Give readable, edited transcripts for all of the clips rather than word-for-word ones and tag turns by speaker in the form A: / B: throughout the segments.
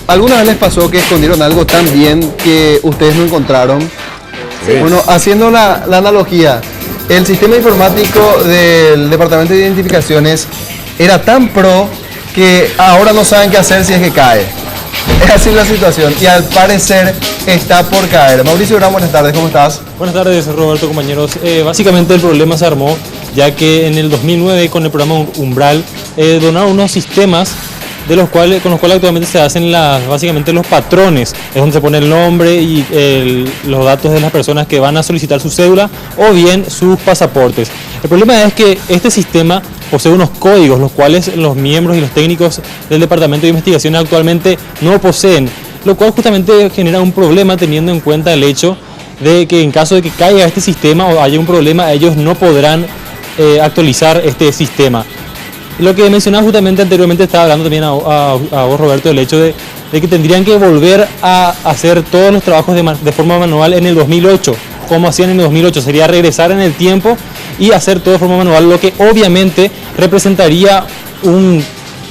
A: ¿Alguna vez les pasó que escondieron algo tan bien que ustedes no encontraron? Sí. Bueno, haciendo la analogía, el sistema informático del Departamento de Identificaciones era tan pro que ahora no saben qué hacer si es que cae. Es así la situación y al parecer está por caer. Mauricio Durán, buenas tardes, ¿cómo estás?
B: Buenas tardes, Roberto, compañeros. Básicamente el problema se armó ya que en el 2009 con el programa Umbral donaron unos sistemas con los cuales actualmente se hacen básicamente los patrones, es donde se pone el nombre y los datos de las personas que van a solicitar su cédula o bien sus pasaportes. El problema es que este sistema posee unos códigos, los cuales los miembros y los técnicos del Departamento de Investigaciones actualmente no poseen, lo cual justamente genera un problema teniendo en cuenta el hecho de que en caso de que caiga este sistema o haya un problema, ellos no podrán actualizar este sistema. Lo que mencionaba justamente anteriormente, estaba hablando también a vos, Roberto, del hecho de que tendrían que volver a hacer todos los trabajos de forma manual en el 2008, como hacían en el 2008, sería regresar en el tiempo y hacer todo de forma manual, lo que obviamente representaría un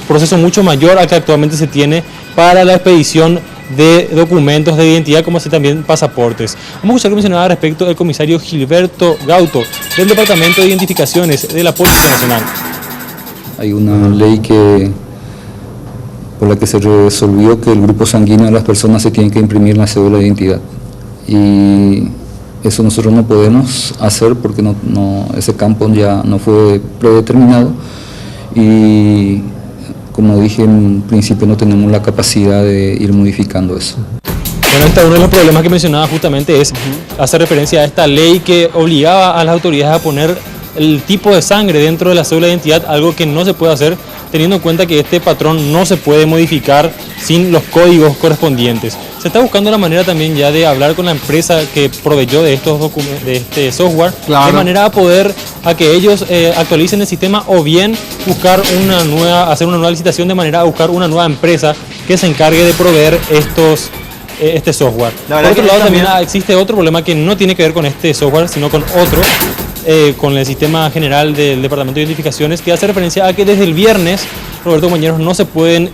B: proceso mucho mayor al que actualmente se tiene para la expedición de documentos de identidad, como así también pasaportes. Vamos a escuchar que mencionaba respecto al comisario Gilberto Gauto, del Departamento de Identificaciones de la Policía Nacional.
C: Hay una ley por la que se resolvió que el grupo sanguíneo de las personas se tiene que imprimir en la cédula de identidad. Y eso nosotros no podemos hacer porque ese campo ya no fue predeterminado. Y como dije en principio, no tenemos la capacidad de ir modificando eso.
B: Bueno, uno de los problemas que mencionaba justamente es hacer referencia a esta ley que obligaba a las autoridades a poner el tipo de sangre dentro de la cédula de identidad, algo que no se puede hacer teniendo en cuenta que este patrón no se puede modificar sin los códigos correspondientes. Se está buscando la manera también ya de hablar con la empresa que proveyó de este software, claro, de manera a poder a que ellos actualicen el sistema o bien buscar hacer una nueva licitación de manera a buscar una nueva empresa que se encargue de proveer este software. Por otro lado, también existe otro problema que no tiene que ver con este software, sino con otro, con el sistema general del Departamento de Identificaciones, que hace referencia a que desde el viernes, Roberto, compañeros, no se pueden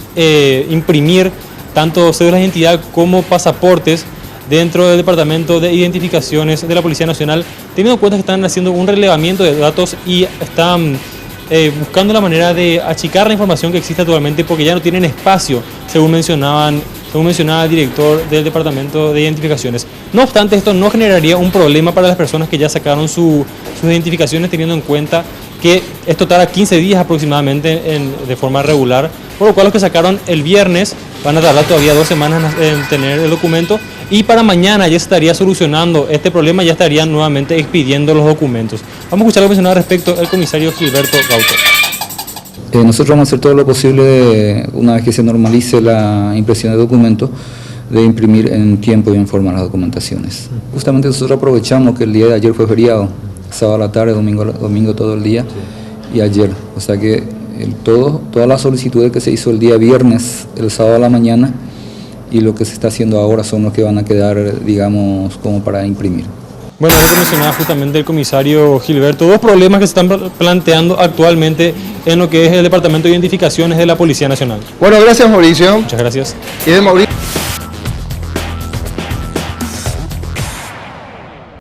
B: imprimir tanto cédulas de identidad como pasaportes dentro del Departamento de Identificaciones de la Policía Nacional, teniendo en cuenta que están haciendo un relevamiento de datos y están buscando la manera de achicar la información que existe actualmente porque ya no tienen espacio, según mencionaba el director del Departamento de Identificaciones. No obstante, esto no generaría un problema para las personas que ya sacaron sus identificaciones, teniendo en cuenta que esto tarda 15 días aproximadamente de forma regular, por lo cual los que sacaron el viernes van a tardar todavía 2 semanas en tener el documento y para mañana ya se estaría solucionando este problema, ya estarían nuevamente expidiendo los documentos. Vamos a escuchar lo que mencionaba respecto al comisario Gilberto Gauto.
C: Nosotros vamos a hacer todo lo posible, una vez que se normalice la impresión de documentos, de imprimir en tiempo y en forma las documentaciones. Justamente nosotros aprovechamos que el día de ayer fue feriado, sábado a la tarde, domingo todo el día y ayer. O sea que todas las solicitudes que se hizo el día viernes, el sábado a la mañana y lo que se está haciendo ahora son los que van a quedar, digamos, como para imprimir.
B: Bueno, lo que mencionaba justamente el comisario Gilberto, 2 problemas que se están planteando actualmente en lo que es el Departamento de Identificaciones de la Policía Nacional.
A: Bueno, gracias, Mauricio.
B: Muchas gracias.
A: Y de Mauricio.